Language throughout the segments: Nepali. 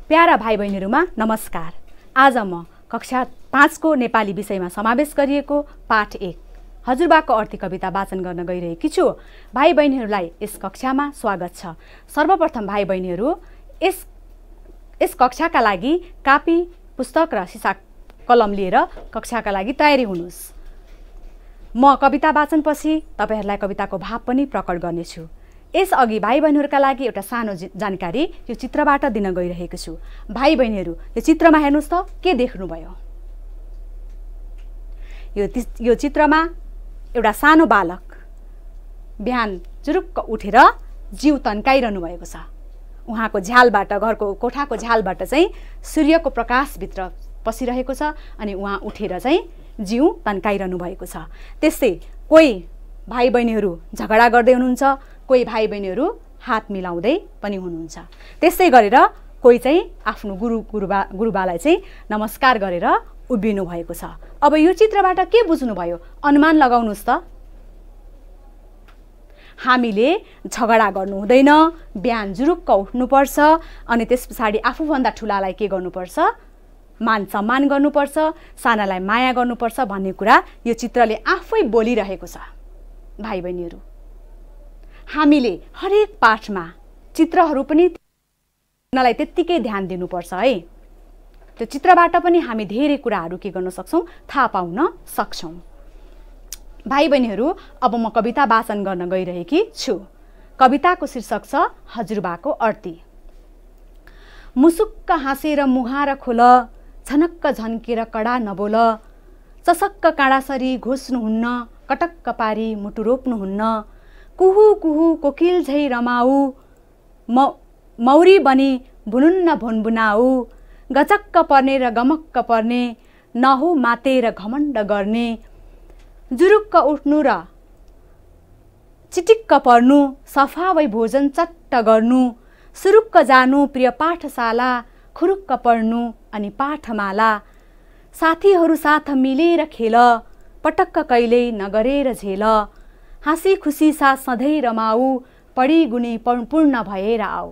प्यारा भाइ बहिनीहरुमा नमस्कार। आज म कक्षा 5 को नेपाली विषयमा समावेश गरिएको पाठ 1 हजुरबाको अर्थी कविता वाचन गर्न गइरहेकी छु। भाइ बहिनीहरुलाई यस कक्षामा स्वागत छ। सर्वप्रथम भाइ बहिनीहरु यस कक्षाका लागि कापी, पुस्तक र सिसा कलम लिएर कक्षाका लागि तयारी हुनुस्। म कविता वाचनपछि तपाईहरुलाई कविताको भाव पनि प्रकट गर्नेछु। यसअघि भाइ बहिनीहरुका लागि एउटा सानो जानकारी यो चित्रबाट दिन गइरहेको छु। भाइ बहिनीहरु यो चित्रमा हेर्नुस् त के देख्नुभयो? यो चित्रमा एउटा सानो बालक बिहान जुरुक्क उठेर जिउ तन्काइरहनु भएको छ। उहाँको झ्यालबाट, घरको कोठाको झ्यालबाट चाहिँ सूर्यको प्रकाश भित्र पसिरहेको छ अनि उहाँ उठेर चाहिँ जिउ तन्काइरहनु भएको छ। त्यस्तै कोही भाइ बहिनीहरु झगडा गर्दै हुनुहुन्छ, कोही भाइ बहिनीहरु हात मिलाउँदै पनि हुनुहुन्छ। त्यस्तै गरेर कोही चाहिँ आफ्नो गुरुबालाई चाहिँ नमस्कार गरेर उभिनु भएको छ। अब यो चित्रबाट के बुझ्नु भयो? अनुमान लगाउनुस् त। हामीले झगडा गर्नु हुँदैन, बिहान जुरुक्क उठ्नुपर्छ अनि त्यसपछि आफूभन्दा ठुलालाई के गर्नुपर्छ? मान सम्मान गर्नुपर्छ, सानालाई माया गर्नुपर्छ भन्ने कुरा यो चित्रले आफै बोलिरहेको छ। भाइ बहिनीहरु, हामीले हरेक पाठमा चित्रहरू पनि उनीलाई त्यत्तिकै ध्यान दिनुपर्छ है। त्यो चित्रबाट पनि हामी धेरै कुराहरू के गर्न सक्छौं? थाहा पाउन सक्छौं। भाइ बहिनीहरु, अब म कविता वाचन गर्न गइरहेकी छु। कविताको शीर्षक छ हजुरबाको अर्थी। मुसुक्क हाँसेर मुहार खोल, झनक्क झन्केर कडा नबोल, चसक्क काँडासरी घोस्नुहुन्न, कटक्क पारी मुटु रोप्नुहुन्न, कुहु कुहु कोकिल झै रमाऊ, मौरी बनी भुनुन्न भुनभुनाऊ, गचक्क पर्ने र गमक्क पर्ने, नहु मातेर घमण्ड गर्ने, जुरुक्क उठ्नु र चिटिक्क पर्नु, सफा वै भोजन चट्ट गर्नु, सुरुक्क जानु प्रिय पाठशाला, खुरुक्क पढ्नु अनि पाठमाला, साथीहरू साथ मिलेर खेल, पटक्क कहिल्यै नगरेर झेल, हाँसी खुसी साथ सधैँ रमाऊ, पढी गुणी पूर्ण भएर आऊ।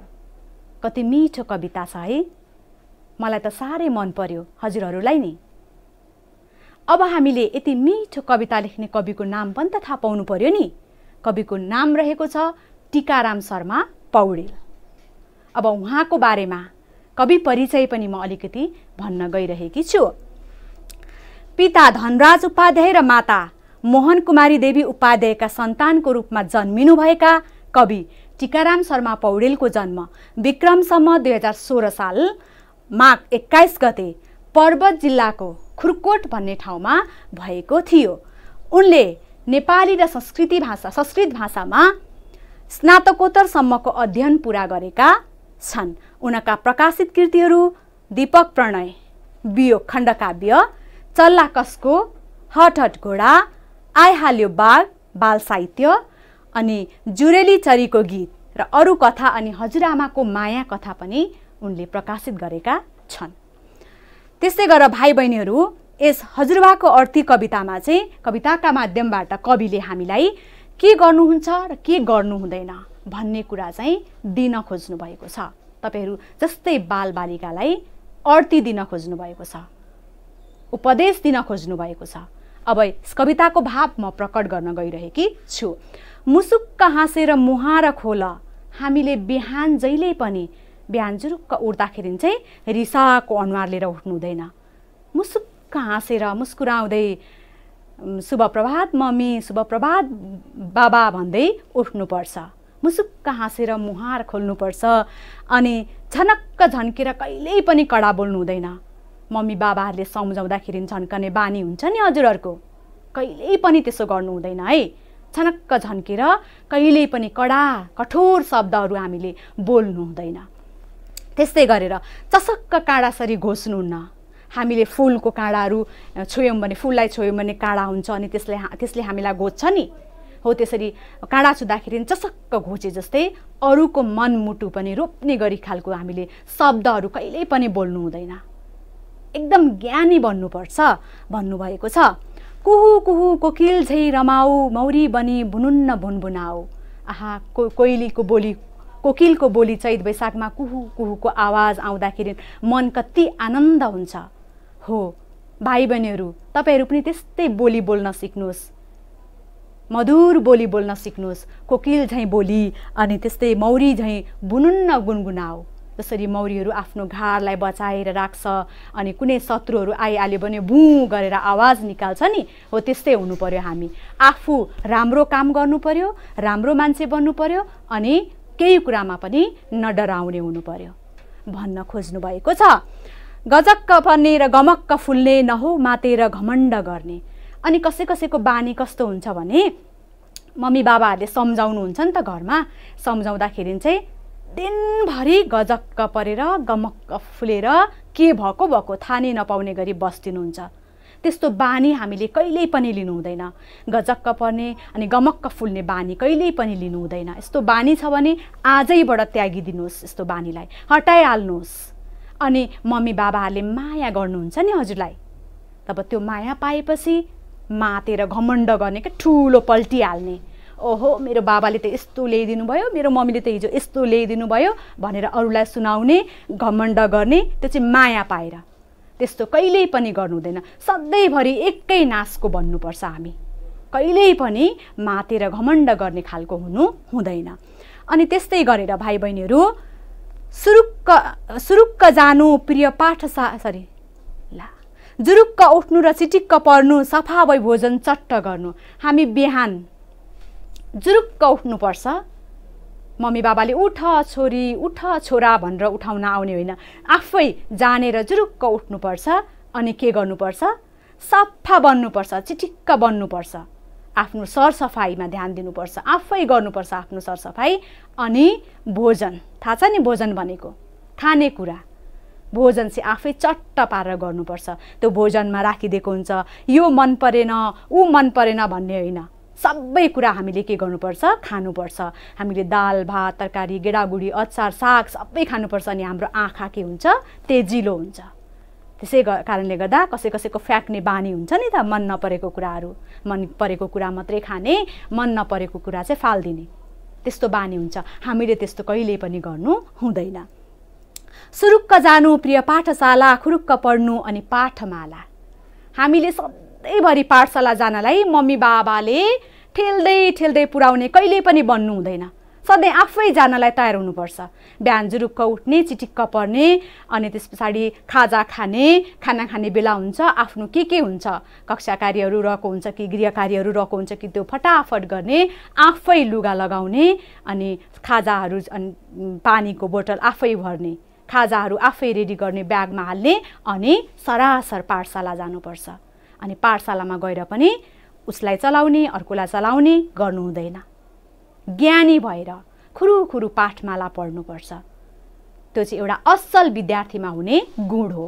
कति मिठो कविता छ है। मलाई त साह्रै मन पर्यो, हजुरहरूलाई नि। अब हामीले यति मिठो कविता लेख्ने कविको नाम पनि त थाहा पाउनु पर्यो नि। कविको नाम रहेको छ टीकाराम शर्मा पौडेल। अब उहाँको बारेमा कवि परिचय पनि म अलिकति भन्न गइरहेकी छु। पिता धनराज उपाध्याय र माता मोहन कुमारी देवी उपाध्यायका सन्तानको रूपमा जन्मिनुभएका कवि टीकाराम शर्मा पौडेलको जन्म विक्रमसम्म 2016 साल माघ 21 गते पर्वत जिल्लाको खुरकोट भन्ने ठाउँमा भएको थियो। उनले नेपाली र संस्कृत भाषामा स्नातकोत्तरसम्मको अध्ययन पूरा गरेका छन्। उनका प्रकाशित कृतिहरू दीपक प्रणय, वियोग खण्डकाव्य, चल्ला कसको, हट हट घोडा, आइहाल्यो बाघ बाल साहित्य अनि जुरेली चरीको गीत र अरू कथा अनि हजुरआमाको माया कथा पनि उनले प्रकाशित गरेका छन्। त्यस्तै गरेर भाइ बहिनीहरु, यस हजुरबाको अर्थी कवितामा चाहिँ कविताका माध्यमबाट कविले हामीलाई के गर्नुहुन्छ र के गर्नु हुँदैन भन्ने कुरा चाहिँ दिन खोज्नु भएको छ। तपाईहरु जस्तै बालबालिकालाई अर्थी दिन खोज्नु भएको छ, उपदेश दिन खोज्नु भएको छ। अब यस कविताको भाव म प्रकट गर्न गइरहेकी छु। मुसुक्क हाँसेर मुहार खोल, हामीले बिहान जहिले पनि बिहान जुरुक्क उठ्दाखेरि चाहिँ रिसाको अनुहार लिएर उठ्नु हुँदैन। मुसुक्क हाँसेर मुस्कुराउँदै शुभ प्रभात मम्मी, शुभ प्रभात बाबा भन्दै उठ्नुपर्छ। मुसुक्क हाँसेर मुहार खोल्नुपर्छ अनि झनक्क झन्केर कहिल्यै पनि कडा बोल्नु हुँदैन। मम्मी बाबाहरूले सम्झाउँदाखेरि झन्कने बानी हुन्छ नि हजुरहरूको, कहिल्यै पनि त्यसो गर्नु हुँदैन है। झनक्क झन्केर कहिल्यै पनि कडा कठोर शब्दहरू हामीले बोल्नु हुँदैन। त्यस्तै गरेर चसक्क काँडासरी घोस्नुहुन्न। हामीले फुलको काँडाहरू छोयौँ भने, फुललाई छोयौँ भने काँडा हुन्छ अनि त्यसले हामीलाई घोच्छ नि। हो त्यसरी काँडा छुँदाखेरि चसक्क घोचे जस्तै अरूको मनमुटु पनि रोप्ने गरी खालको हामीले शब्दहरू कहिल्यै पनि बोल्नु हुँदैन। एकदम ज्ञानी बन्नुपर्छ भन्नुभएको छ। कुहु कुहु कोकिल झै रमाऊ, मौरी बनी भुनुन्न भुनभुनाऊ। आहा, कोइलीको बोली कोकिलको बोली चैत वैशाखमा कुहु कुहुको आवाज आउँदाखेरि मन कति आनन्द हुन्छ। हो भाइ बहिनीहरू, तपाईहरू पनि त्यस्तै बोली बोल्न सिक्नुहोस्, मधुर बोली बोल्न सिक्नुहोस्, कोकिल झैँ बोली अनि त्यस्तै मौरी झैँ बुनुन्न गुनगुनाऊ। जसरी मौरीहरू आफ्नो घारलाई बचाएर राख्छ अनि कुनै शत्रुहरू आइहाल्यो भने बुँ गरेर आवाज निकाल्छ नि, हो त्यस्तै हुनु पर्यो। हामी आफू राम्रो काम गर्नु पर्यो, राम्रो मान्छे बन्नु पर्यो अनि केही कुरामा पनि नडराउने हुनु पर्यो भन्न खोज्नु भएको छ। गजक्क पर्ने र गमक्क फुल्ने नहो मातेर घमण्ड गर्ने। अनि कसैको बानी कस्तो हुन्छ भने मम्मी बाबाहरूले सम्झाउनुहुन्छ नि त, घरमा सम्झाउँदाखेरि चाहिँ दिनभरि गजक्क परेर गमक्क फुलेर के भएको थाहा नै नपाउने गरी बस्दिनुहुन्छ। त्यस्तो बानी हामीले कहिल्यै पनि लिनु हुँदैन। गजक्क पर्ने अनि गमक्क फुल्ने बानी कहिल्यै पनि लिनु हुँदैन। यस्तो बानी छ भने आजैबाट त्यागिदिनुहोस्, यस्तो बानीलाई हटाइहाल्नुहोस्। अनि मम्मी बाबाहरूले माया गर्नुहुन्छ नि हजुरलाई, तब त्यो माया पाएपछि मातेर घमण्ड गर्ने क्या ठुलो पल्टिहाल्ने। ओहो मेरो बाबाले त यस्तो ल्याइदिनु भयो, मेरो मम्मीले त हिजो यस्तो ल्याइदिनु भयो भनेर अरूलाई सुनाउने, घमण्ड गर्ने, त्यो चाहिँ माया पाएर। त्यस्तो कहिल्यै पनि गर्नु हुँदैन। सधैँभरि एकै नासको बन्नुपर्छ हामी, कहिल्यै पनि मातेर घमण्ड गर्ने खालको हुनु हुँदैन। अनि त्यस्तै गरेर भाइ बहिनीहरू सुरुक्क जानु प्रिय जुरुक्क उठ्नु र चिटिक्क पर्नु, सफा भई भोजन चट्ट गर्नु। हामी बिहान जुरुक्क उठ्नुपर्छ। मम्मी बाबाले उठ छोरी उठ छोरा भनेर उठाउन आउने होइन, आफै जानेर जुरुक्क उठ्नुपर्छ। अनि के गर्नुपर्छ? सफा बन्नुपर्छ, चिटिक्क बन्नुपर्छ। आफ्नो सरसफाइमा ध्यान दिनुपर्छ, आफै गर्नुपर्छ आफ्नो सरसफाइ। अनि भोजन, थाहा छ नि भोजन भनेको खानेकुरा, भोजन चाहिँ आफै चट्ट पारेर गर्नुपर्छ। त्यो भोजनमा राखिदिएको हुन्छ यो मन परेन ऊ मन परेन भन्ने होइन, सबै कुरा हामीले के गर्नुपर्छ? खानुपर्छ। हामीले दाल भात तरकारी गेडागुडी अचार साग सबै खानुपर्छ। अनि हाम्रो आँखा के हुन्छ? तेजिलो हुन्छ। त्यसै कारणले गर्दा कसैको फ्याक्ने बानी हुन्छ नि त, मन नपरेको कुराहरू, मन परेको कुरा मात्रै खाने, मन नपरेको कुरा चाहिँ फाल्दिने, त्यस्तो बानी हुन्छ। हामीले त्यस्तो कहिल्यै पनि गर्नु हुँदैन। सुरुक्क जानु प्रिय पाठशाला, खुरुक्क पढ्नु अनि पाठमाला। हामीले सधैँभरि पाठशाला जानलाई मम्मी बाबाले ठेल्दै पुर्याउने कहिल्यै पनि बन्नु हुँदैन। सधैँ आफै जानलाई तयार हुनुपर्छ। बिहान जुरुक्क उठ्ने, चिटिक्क पर्ने, अनि त्यस पछाडि खाजा खाने, खाना खाने बेला हुन्छ, आफ्नो के हुन्छ कक्षा कार्यहरू रहेको हुन्छ कि गृह कार्यहरू रहेको हुन्छ कि त्यो फटाफट गर्ने, आफै लुगा लगाउने, अनि खाजाहरू अनि पानीको बोतल आफै भर्ने, खाजाहरू आफै रेडी गर्ने, ब्यागमा हाल्ने, अनि सरासर पाठशाला जानुपर्छ। अनि पाठशालामा गएर पनि उसलाई चलाउने अर्कोलाई चलाउने गर्नु हुँदैन। ज्ञानी भएर खुरुखुरु पाठमाला पढ्नुपर्छ। त्यो चाहिँ एउटा असल विद्यार्थीमा हुने गुण हो।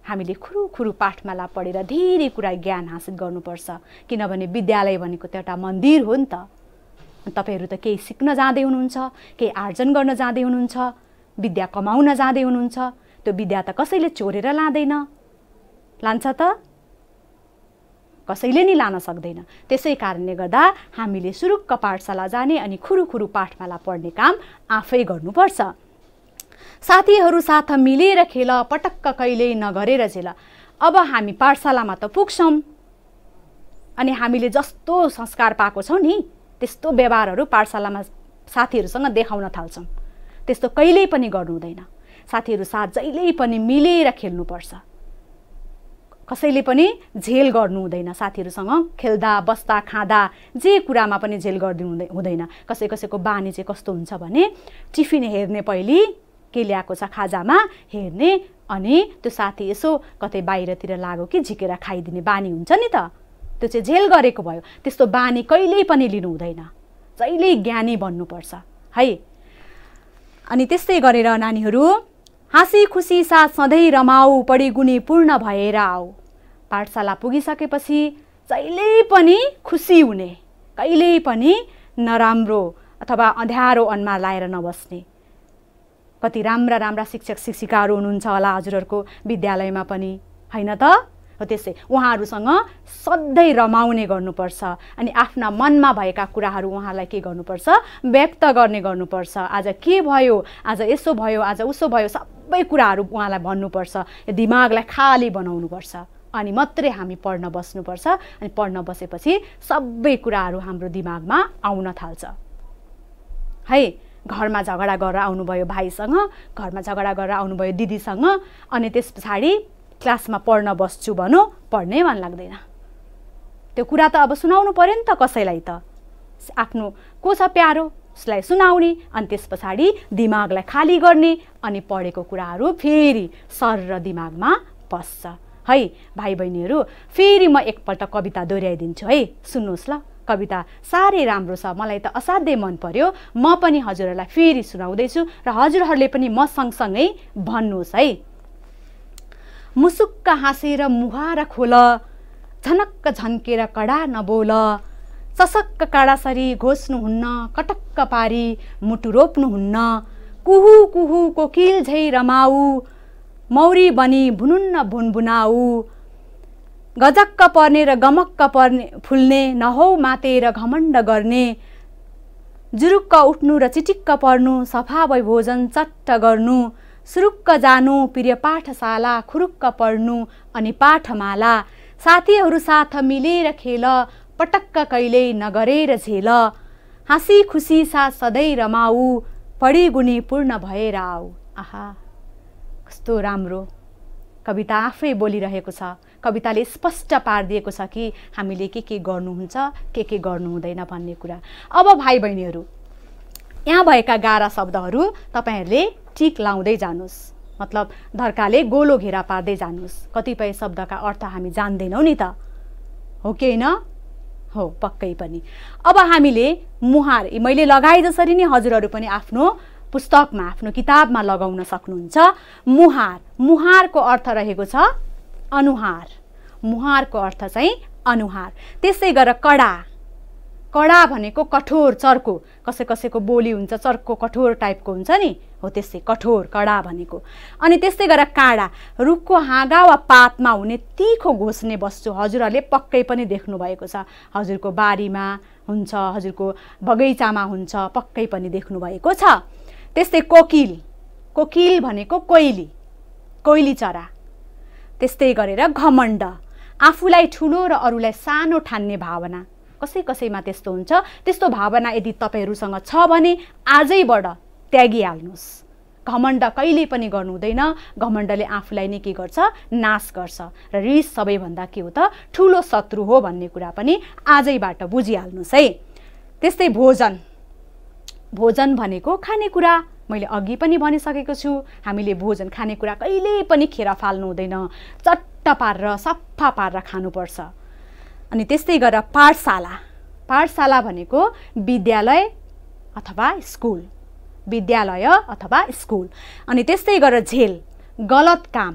हामीले खुरुखुरु पाठमाला पढेर धेरै कुरा ज्ञान हासिल गर्नुपर्छ। किनभने विद्यालय भनेको त एउटा मन्दिर हो नि त। तपाईहरू त केही सिक्न जाँदै हुनुहुन्छ, केही आर्जन गर्न जाँदै हुनुहुन्छ, विद्या कमाउन जाँदै हुनुहुन्छ। त्यो विद्या त कसैले चोरेर लाँदैन, लान्छ त? कसैले नि लान सक्दैन। त्यसै कारणले गर्दा हामीले सुरुक्क पाठशाला जाने अनि खुरुखुरु पाठमाला पढ्ने काम आफै गर्नुपर्छ। साथीहरू साथ मिलेर खेल, पटक्क कहिल्यै नगरेर झेल। अब हामी पाठशालामा त पुग्छौँ अनि हामीले जस्तो संस्कार पाएको छौँ नि त्यस्तो व्यवहारहरू पाठशालामा साथीहरूसँग देखाउन थाल्छौँ। त्यस्तो कहिल्यै पनि गर्नु हुँदैन। साथीहरू साथ जहिल्यै पनि मिलेर खेल्नुपर्छ। कसैले पनि झेल गर्नु हुँदैन। साथीहरूसँग खेल्दा बस्दा खाँदा जे कुरामा पनि झेल गरिदिनु हुँदैन। कसैको बानी चाहिँ कस्तो हुन्छ भने टिफिन हेर्ने, पहिले के ल्याएको छ खाजामा हेर्ने, अनि त्यो साथी यसो कतै बाहिरतिर लाग्यो कि झिकेर खाइदिने बानी हुन्छ नि त। त्यो चाहिँ झेल गरेको भयो। त्यस्तो बानी कहिल्यै पनि लिनु हुँदैन। जहिल्यै ज्ञानी बन्नुपर्छ है। अनि त्यस्तै गरेर नानीहरू हाँसी खुसी साथ सधैँ रमाऊ, पढी गुणी पूर्ण भएर आऊ। पाठशाला पुगिसकेपछि जहिल्यै पनि खुसी हुने, कहिल्यै पनि नराम्रो अथवा अँध्यारो अनुहार लाएर नबस्ने। कति राम्रा शिक्षक शिक्षिकाहरू हुनुहुन्छ होला हजुरहरूको विद्यालयमा पनि, होइन त? हो त्यसै उहाँहरूसँग सधैँ रमाउने गर्नुपर्छ अनि आफ्ना मनमा भएका कुराहरू उहाँलाई के गर्नुपर्छ व्यक्त गर्ने गर्नुपर्छ। आज के भयो, आज यसो भयो, आज उसो भयो, सबै कुराहरू उहाँलाई भन्नुपर्छ। दिमागलाई खाली बनाउनुपर्छ अनि मात्रै हामी पढ्न बस्नुपर्छ। अनि पढ्न बसेपछि सबै कुराहरू हाम्रो दिमागमा आउन थाल्छ है। घरमा झगडा गरेर आउनुभयो भाइसँग, घरमा झगडा गरेर आउनुभयो दिदीसँग, अनि त्यस पछाडि क्लासमा पढ्न बस्छु भनौँ, पढ्नै मन लाग्दैन। त्यो कुरा त अब सुनाउनु पर्यो नि त कसैलाई त, आफ्नो को छ प्यारो उसलाई सुनाउने अनि त्यस पछाडि दिमागलाई खाली गर्ने अनि पढेको कुराहरू फेरि सर र दिमागमा बस्छ है। भाइ बहिनीहरू फेरि म एकपल्ट कविता दोहोऱ्याइदिन्छु है, सुन्नुहोस् ल। कविता साह्रै राम्रो छ, मलाई त असाध्यै मन पर्यो। म पनि हजुरहरूलाई फेरि सुनाउँदैछु र हजुरहरूले पनि म सँगसँगै भन्नुहोस् है। मुसुक्क हाँसेर मुहार खोल, झनक्क झन्केर कडा नबोल, सशक्क काडासरी घोच्नुहुन्न, कटक्क पारी मुटु रोप्नुहुन्न, कुहु कुहु कोकिल झै रमाऊ, मौरी बनी भुनुन्न भुनभुनाऊ, गजक्क पर्ने र गमक्क पर्ने फुल्ने, नहौ मातेर घमण्ड गर्ने, जुरुक्क उठ्नु र चिटिक्क पर्नु, सफा भई भोजन चट्ट गर्नु, सुरुक्क जानु प्रिय पाठशाला, खुरुक्क पढ्नु अनि पाठमाला, साथीहरू साथ मिलेर खेल, पटक्क कहिल्यै नगरेर झेल, हाँसी खुसी साथ सधैँ रमाऊ, पढी गुणी पूर्ण भएर आऊ। आहा कस्तो राम्रो कविता आफै बोलिरहेको छ। कविताले स्पष्ट पारिदिएको छ कि हामीले के गर्नुहुन्छ, के गर्नु हुँदैन भन्ने कुरा। अब भाइ बहिनीहरू यहाँ भएका गाह्रा शब्दहरू तपाईहरूले टिक लाउँदै जानुहोस्, मतलब धर्काले गोलो घेरा पार्दै जानुहोस्। कतिपय शब्दका अर्थ हामी जान्दैनौँ नि त, हो कि होइन? हो पक्कै पनि। अब हामीले मुहार मैले लगाए जसरी नै हजुरहरू पनि आफ्नो पुस्तकमा आफ्नो किताबमा लगाउन सक्नुहुन्छ। मुहार, मुहारको अर्थ रहेको छ अनुहार, मुहारको अर्थ चाहिँ अनुहार। त्यसै गरेर कडा, कडा भनेको कठोर चर्को, कसैको बोली हुन्छ चर्को कठोर टाइपको हुन्छ नि, हो त्यस्तै कठोर कडा भनेको। अनि त्यस्तै गरेर काँडा, रुखको हाँगा वा पातमा हुने तिखो घोच्ने वस्तु हजुरहरूले पक्कै पनि देख्नु भएको छ, हजुरको बारीमा हुन्छ, हजुरको बगैँचामा हुन्छ, पक्कै पनि देख्नु भएको छ। त्यस्तै कोकिल, कोकिल भनेको कोइली, कोइली चरा। त्यस्तै गरेर घमण्ड, आफूलाई ठुलो र अरूलाई सानो ठान्ने भावना, कसैमा त्यस्तो हुन्छ। त्यस्तो भावना यदि तपाईहरुसँग छ भने आजैबाट त्यागिहाल्नुस्। घमण्ड कहिले पनि गर्नु हुँदैन। घमण्डले आफूलाई नै के गर्छ, नाश गर्छ र रिस सबैभन्दा के हो त ठुलो शत्रु हो भन्ने कुरा पनि आजैबाट बुझिहाल्नुस् है। त्यस्तै भोजन, भोजन भनेको खानेकुरा, मैले अघि पनि भनिसकेको छु। हामीले भोजन खानेकुरा कहिले पनि खेर फाल्नु हुँदैन, चट्ट पारेर सफा पारेर खानुपर्छ। अनि त्यस्तै गरेर पाठशाला, पाठशाला भनेको विद्यालय अथवा स्कुल, विद्यालय अथवा स्कुल। अनि त्यस्तै गरेर झेल, गलत काम,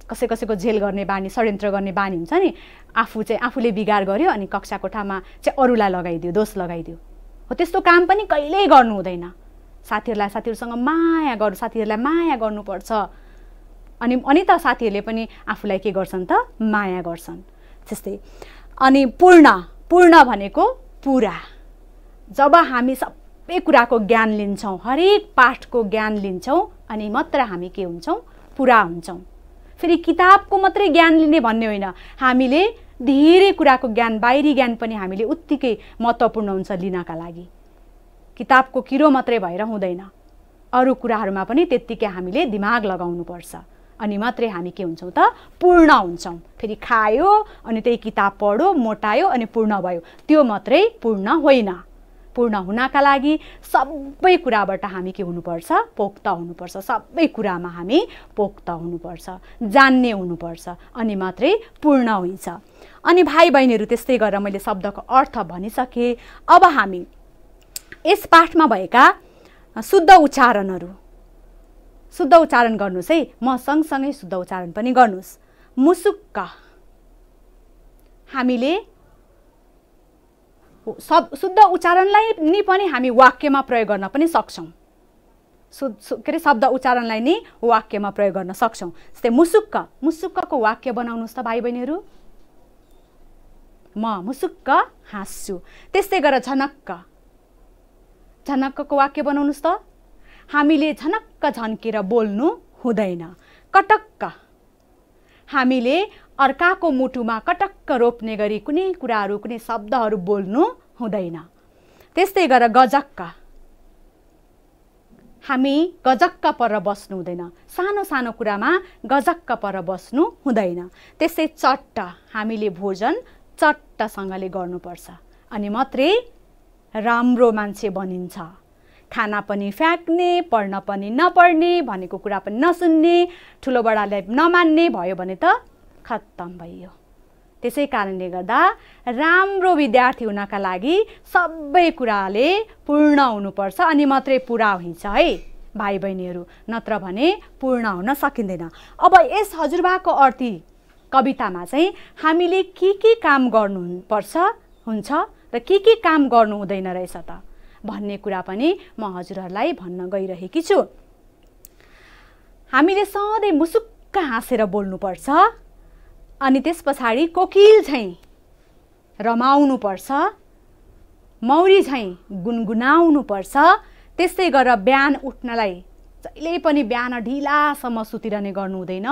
कसैको झेल गर्ने बानी, षड्यन्त्र गर्ने बानी हुन्छ नि, आफूले बिगार गर्यो अनि कक्षा कोठामा चाहिँ अरूलाई लगाइदियो, दोष लगाइदियो, हो त्यस्तो काम पनि कहिल्यै गर्नु हुँदैन। साथीहरूसँग माया गर्नु, साथीहरूलाई माया गर्नुपर्छ। अनि त साथीहरूले पनि आफूलाई के गर्छन् त माया गर्छन्। त्यस्तै अनि पूर्ण, पूर्ण भनेको पुरा। जब हामी सबै कुराको ज्ञान लिन्छौँ, हरेक पाठको ज्ञान लिन्छौँ अनि मात्र हामी के हुन्छौँ, पुरा हुन्छौँ। फेरि किताबको मात्रै ज्ञान लिने भन्ने होइन, हामीले धेरै कुराको ज्ञान, बाहिरी ज्ञान पनि हामीले उत्तिकै महत्त्वपूर्ण हुन्छ लिनका लागि। किताबको किरो मात्रै भएर हुँदैन, अरू कुराहरूमा पनि त्यत्तिकै हामीले दिमाग लगाउनुपर्छ अनि मात्रै हामी के हुन्छौँ त पूर्ण हुन्छौँ। फेरि खायो अनि त्यही किताब पढ्यो, मोटायो अनि पूर्ण भयो, त्यो मात्रै पूर्ण होइन। पूर्ण हुनका लागि सबै कुराबाट हामी के हुनुपर्छ, पोख्त हुनुपर्छ। सबै कुरामा हामी पोख्त हुनुपर्छ, जान्ने हुनुपर्छ अनि मात्रै पूर्ण हुन्छ। अनि भाइ बहिनीहरू त्यस्तै गरेर मैले शब्दको अर्थ भनिसकेँ। अब हामी यस पाठमा भएका शुद्ध उच्चारणहरू, शुद्ध उच्चारण गर्नुहोस् है, म सँगसँगै शुद्ध उच्चारण पनि गर्नुहोस्। मुसुक्क, हामीले शुद्ध उच्चारणलाई नि पनि हामी वाक्यमा प्रयोग गर्न पनि सक्छौँ। के अरे शब्द उच्चारणलाई नै वाक्यमा प्रयोग गर्न सक्छौँ। जस्तै मुसुक्क, मुसुक्कको वाक्य बनाउनुहोस् त भाइ बहिनीहरू। म मुसुक्क हाँस्छु। त्यस्तै गरेर झनक्क, झनक्कको वाक्य बनाउनुहोस् त। हामीले झनक्क झन्केर बोल्नु हुँदैन। कटक्क, हामीले अर्काको मुटुमा कटक्क रोप्ने गरी कुनै कुराहरू कुनै शब्दहरू बोल्नु हुँदैन। त्यस्तै गरेर गजक्क, हामी गजक्क पर बस्नु हुँदैन। सानो सानो कुरामा गजक्क पर बस्नु हुँदैन। त्यसै चट्ट, हामीले भोजन चट्टसँगले गर्नुपर्छ अनि मात्रै राम्रो मान्छे बनिन्छ। खाना पनि फ्याँक्ने, पढ्न पनि नपढ्ने, भनेको कुरा पनि नसुन्ने, ठुलो बडालाई नमान्ने भयो भने त खत्तम भयो। त्यसै कारणले गर्दा राम्रो विद्यार्थी हुनका लागि सबै कुराले पूर्ण हुनुपर्छ अनि मात्रै पुरा हुन्छ है भाइ बहिनीहरू, नत्र भने पूर्ण हुन सकिँदैन। अब यस हजुरबाको अर्थी कवितामा चाहिँ हामीले के काम गर्नुपर्छ हुन्छ र के काम गर्नु हुँदैन रहेछ त भन्ने कुरा पनि म हजुरहरूलाई भन्न गइरहेकी छु। हामीले सधैँ मुसुक्क हाँसेर बोल्नुपर्छ अनि त्यस पछाडि कोकिल झैँ रमाउनुपर्छ, मौरी झैँ गुनगुनाउनुपर्छ। त्यस्तै गरेर बिहान उठ्नलाई जहिले पनि बिहान ढिलासम्म सुतिरहने गर्नु हुँदैन,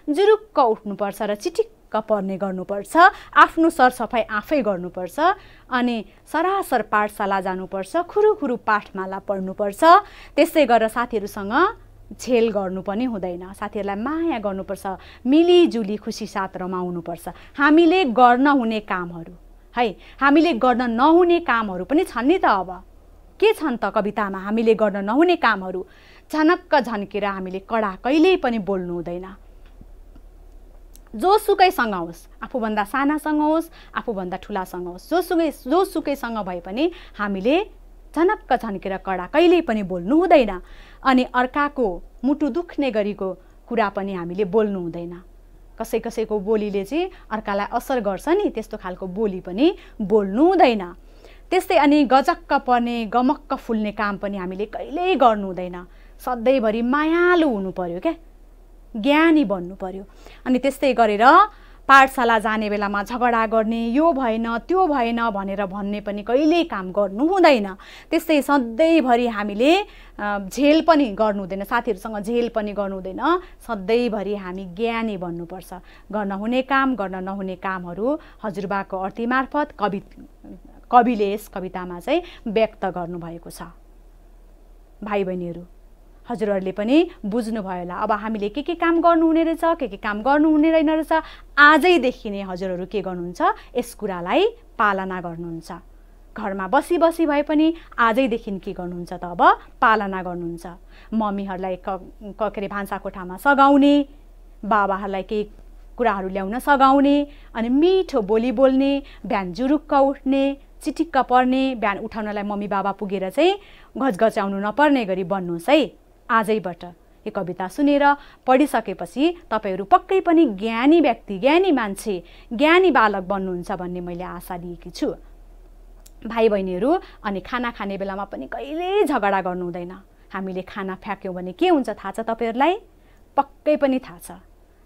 जुरुक्क उठ्नुपर्छ र चिटिक्क पर्ने गर्नुपर्छ। आफ्नो सरसफाइ आफै गर्नुपर्छ अनि सरासर पाठशाला जानुपर्छ, खुरुखुरु पाठमाला पढ्नुपर्छ। त्यस्तै गरेर साथीहरूसँग झेल गर्नु पनि हुँदैन, साथीहरूलाई माया गर्नुपर्छ, मिलिजुली खुसी साथ रमाउनुपर्छ। हामीले गर्न हुने कामहरू है, हामीले गर्न नहुने कामहरू पनि छन् नि त। अब के छन् त कवितामा हामीले गर्न नहुने कामहरू? झनक्क झन्केर हामीले कडा कहिल्यै पनि बोल्नु हुँदैन। जोसुकैसँग होस्, आफूभन्दा सानासँग होस्, आफूभन्दा ठुलासँग होस्, जोसुकैसँग भए पनि हामीले झनक्क झन्केर कडा कहिल्यै पनि बोल्नु हुँदैन। अनि अर्काको मुटु दुख्ने गरीको कुरा पनि हामीले बोल्नु हुँदैन। कसैको बोलीले चाहिँ अर्कालाई असर गर्छ नि, त्यस्तो खालको बोली पनि बोल्नु हुँदैन। त्यस्तै अनि गजक्क पर्ने, गमक्क फुल्ने काम पनि हामीले कहिल्यै गर्नु हुँदैन। सधैँभरि मायालु हुनु पर्यो क्या, ज्ञानी बन्नु पर्यो। अनि त्यस्तै गरेर पाठशाला जाने बेलामा झगडा गर्ने, यो भएन त्यो भएन भनेर भन्ने पनि कहिल्यै काम गर्नु हुँदैन। त्यस्तै सधैँभरि हामीले झेल पनि गर्नु हुँदैन, साथीहरूसँग झेल पनि गर्नु हुँदैन। सधैँभरि हामी ज्ञानी बन्नुपर्छ। गर्न हुने काम, गर्न नहुने कामहरू हजुरबाको अर्थी मार्फत कविले यस कवितामा चाहिँ व्यक्त गर्नुभएको छ। भाइ बहिनीहरू, हजुरहरूले पनि बुझ्नुभयो होला। अब हामीले के काम गर्नुहुने रहेछ, के काम गर्नुहुने रहेन रहेछ, आजैदेखि नै हजुरहरू के गर्नुहुन्छ, यस कुरालाई पालना गर्नुहुन्छ। घरमा बसी भए पनि आजैदेखि के गर्नुहुन्छ त अब पालना गर्नुहुन्छ। मम्मीहरूलाई के अरे भान्सा कोठामा सघाउने, बाबाहरूलाई केही कुराहरू ल्याउन सघाउने, अनि मिठो बोली बोल्ने, बिहान जुरुक्क उठ्ने, चिटिक्क पर्ने, बिहान उठाउनलाई मम्मी बाबा पुगेर चाहिँ घचघच्याउनु नपर्ने गरी बन्नुहोस् है। आजैबाट यो कविता सुनेर पढिसकेपछि तपाईहरू पक्कै पनि ज्ञानी व्यक्ति, ज्ञानी मान्छे, ज्ञानी बालक बन्नुहुन्छ भन्ने मैले आशा लिएकी छु। भाइ बहिनीहरू, अनि खाना खाने बेलामा पनि कहिल्यै झगडा गर्नु हुँदैन। हामीले खाना फ्याँक्यौँ भने के हुन्छ थाहा छ तपाईहरूलाई? पक्कै पनि थाहा छ,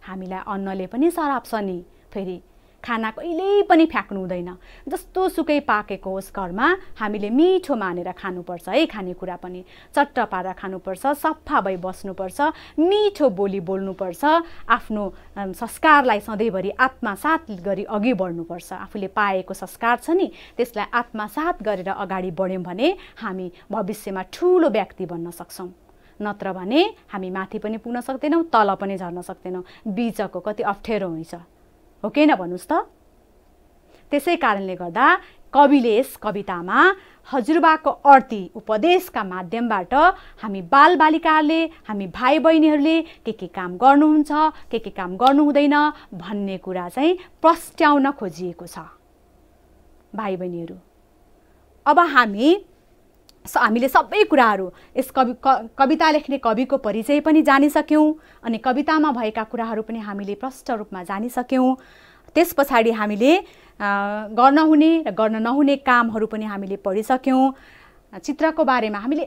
हामीलाई अन्नले पनि सराप्छ नि। फेरि खाना कहिल्यै पनि फ्याँक्नु हुँदैन। जस्तो सुकै पाकेको होस् घरमा हामीले मिठो मानेर खानुपर्छ है। खानेकुरा पनि चट्ट पारेर खानुपर्छ, सफा भई बस्नुपर्छ, मिठो बोली बोल्नुपर्छ, आफ्नो संस्कारलाई सधैँभरि आत्मसात गरी अघि बढ्नुपर्छ। आफूले पाएको संस्कार छ नि, त्यसलाई आत्मसात गरेर अगाडि बढ्यौँ भने हामी भविष्यमा ठुलो व्यक्ति बन्न सक्छौँ। नत्र भने हामी माथि पनि पुग्न सक्दैनौँ, तल पनि झर्न सक्दैनौँ। बिचको कति अप्ठ्यारो हुन्छ, हो कि न भन्नुहोस् त? त्यसै कारणले गर्दा कविले यस कवितामा हजुरबाको अर्थी उपदेशका माध्यमबाट हामी बालबालिकाहरूले, हामी भाइ बहिनीहरूले के काम गर्नुहुन्छ, के काम गर्नु हुँदैन भन्ने कुरा चाहिँ प्रस्ट्याउन खोजिएको छ। भाइ बहिनीहरू, अब हामीले सबै कुराहरू यस कविता लेख्ने कविको परिचय पनि जानिसक्यौँ, अनि कवितामा भएका कुराहरू पनि हामीले प्रष्ट रूपमा जानिसक्यौँ। त्यस पछाडि हामीले गर्न हुने र गर्न नहुने कामहरू पनि हामीले पढिसक्यौँ। चित्रको बारेमा हामीले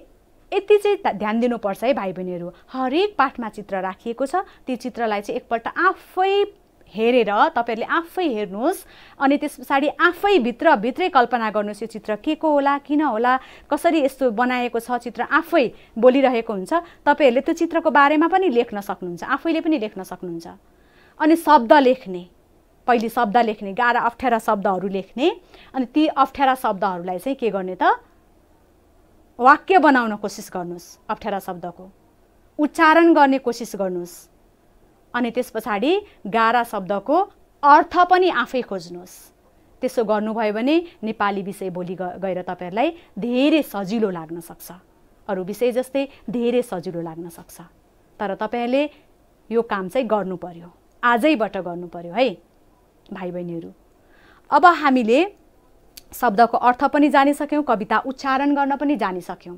यति चाहिँ ध्यान दिनुपर्छ है भाइ बहिनीहरू। हरेक पाठमा चित्र राखिएको छ, ती चित्रलाई चाहिँ एकपल्ट आफै हेरेर तपाईहरुले आफै हेर्नुहोस् अनि त्यस पछाडी आफै भित्रै कल्पना गर्नुहोस् यो चित्र के को होला, किन होला, कसरी यस्तो बनाएको छ, चित्र आफै बोलिरहेको हुन्छ। तपाईहरुले त्यो चित्रको बारेमा पनि लेख्न सक्नुहुन्छ, आफैले पनि लेख्न सक्नुहुन्छ। अनि शब्द लेख्ने, पहिले शब्द लेख्ने, गाह्रा अप्ठ्यारा शब्दहरू लेख्ने, अनि ती अप्ठ्यारा शब्दहरूलाई चाहिँ के गर्ने त वाक्य बनाउन कोसिस गर्नुहोस्, अप्ठ्यारा शब्दको उच्चारण गर्ने कोसिस गर्नुहोस्। अनि त्यस पछाडी गाह्रा शब्दको अर्थ पनि आफै खोज्नुहोस्। त्यसो गर्नुभयो भने नेपाली विषय भोलि गएर तपाईहरुलाई धेरै सजिलो लाग्न सक्छ, अरु विषय जस्तै धेरै सजिलो लाग्न सक्छ। तर तपाईहरुले यो काम चाहिँ गर्नु पर्यो, आजैबाट गर्नु पर्यो है भाइ बहिनीहरू। अब हामीले शब्दको अर्थ पनि जानिसक्यौं, कविता उच्चारण गर्न पनि जानिसक्यौं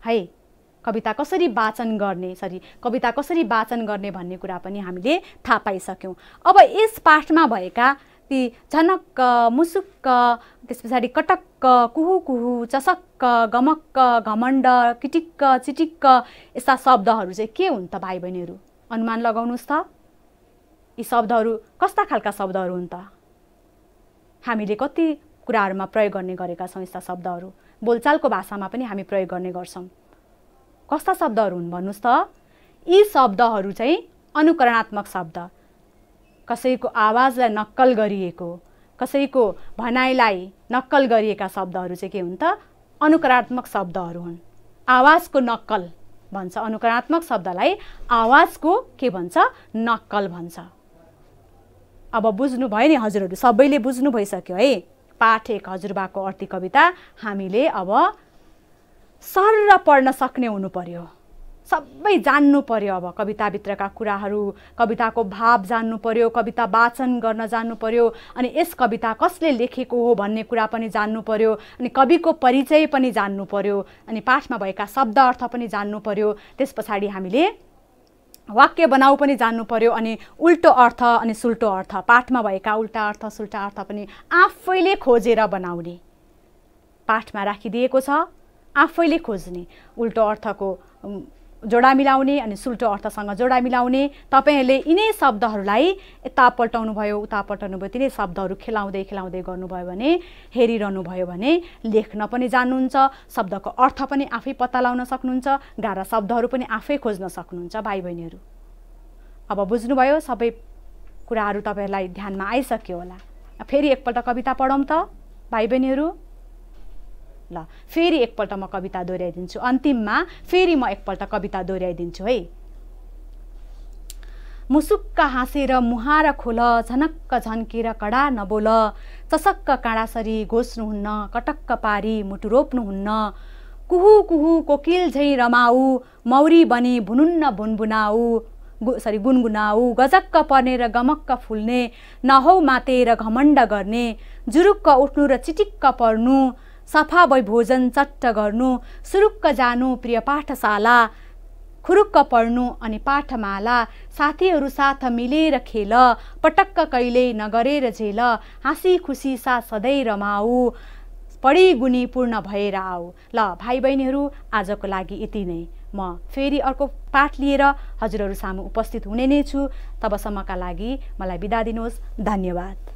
है। कविता कसरी वाचन गर्ने, कविता कसरी वाचन गर्ने भन्ने कुरा पनि हामीले थाहा पाइसक्यौं। अब यस पाठमा भएका ती झनक्क, मुसुक्क, त्यसपछि कटक्क, कुहु कुहु, चसक्क, गमक्क, घमण्ड, किटिक्क, चिटिक्क यस्ता शब्दहरू चाहिँ के हुन् त भाइ बहिनीहरू? अनुमान लगाउनुस् त। यी शब्दहरू कस्ता खालका शब्दहरू हुन् त? हामीले कति कुराहरुमा प्रयोग गर्ने गरेका छौं यस्ता शब्दहरू, बोलचालको भाषामा पनि हामी प्रयोग गर्ने गर्छौं। कस्ता शब्दहरू हुन् भन्नुस् त? यी शब्दहरू चाहिँ अनुकरणात्मक शब्द, कसैको आवाजलाई नक्कल गरिएको, कसैको भनाइलाई नक्कल गरिएका शब्दहरू चाहिँ के हुन् त? अनुकरणात्मक शब्दहरू हुन्। आवाजको नक्कल भन्छ, अनुकरणात्मक शब्दलाई आवाजको के भन्छ? नक्कल भन्छ। अब बुझ्नु भयो नि हजुरहरू, सबैले बुझ्नु भइसक्यो है। पाठ 1 हजुरबाको अर्ती कविता हामीले अब सरर पढ्न सक्ने हुनु पर्यो, सबै जान्नु पर्यो। अब कविताभित्रका कुराहरू, कविताको भाव जान्नु पर्यो, कविता वाचन गर्न जान्नु पर्यो, अनि यस कविता कसले लेखेको हो भन्ने कुरा पनि जान्नु पर्यो, अनि कविको परिचय पनि जान्नु पर्यो, अनि पाठमा भएका शब्द अर्थ पनि जान्नु पर्यो। त्यस पछाडी हामीले वाक्य बनाउ पनि जान्नु पर्यो, अनि उल्टो अर्थ अनि सुल्टो अर्थ, पाठमा भएका उल्टा अर्थ सुल्टा अर्थ पनि आफैले खोजेर बनाउने। पाठमा राखिदिएको छ, आफैले खोज्ने, उल्टो अर्थको जोडा मिलाउने अनि सुल्टो अर्थसँग जोडा मिलाउने। तपाईहरुले यिनै शब्दहरूलाई यता पल्टाउनु भयो, उता पल्टाउनु भयो, तिनै शब्दहरू खेलाउँदै खेलाउँदै गर्नुभयो भने, हेरिरहनु भयो भने लेख्न पनि जान्नुहुन्छ, शब्दको अर्थ पनि आफै पत्ता लगाउन सक्नुहुन्छ, गाह्रा शब्दहरू पनि आफै खोज्न सक्नुहुन्छ भाइ बहिनीहरू। अब बुझ्नुभयो, सबै कुराहरू तपाईहरुलाई ध्यानमा आइसक्यो होला। फेरि एकपल्ट कविता पढौं त भाइ बहिनीहरू। ल फेरि एकपल्ट म कविता दोहोर्याइदिन्छु, अन्तिममा फेरि म एकपल्ट कविता दोहोर्याइदिन्छु है। मुसुक्क हाँसेर मुहार खोल, झनक्क झन्केर कडा नबोल, चसक्क काँडासरी घोस्नुहुन्न, कटक्क पारी मुटु रोप्नुहुन्न, कुहु कुहु कोकिल झै रमाऊ, मौरी बनी भुनुन्न भुनभुनाऊ, गुनगुनाऊ, गजक्क पर्ने र गमक्क फुल्ने, नहौ मातेर घमण्ड गर्ने, जुरुक्क उठ्नु र चिटिक्क पर्नु, सफा भई भोजन चट्ट गर्नु, सुरुक्क जानु प्रिय पाठशाला, खुरुक्क पढ्नु अनि पाठमाला, साथीहरू साथ मिलेर खेल, पटक्क कहिल्यै नगरेर झेल, हाँसी खुसी साथ सधैँ रमाऊ, पढी गुनी पूर्ण भएर आऊ। ल भाइ बहिनीहरू, आजको लागि यति नै। म फेरि अर्को पाठ लिएर हजुरहरू सामु उपस्थित हुने नै छु। तबसम्मका लागि मलाई बिदा दिनुहोस्। धन्यवाद।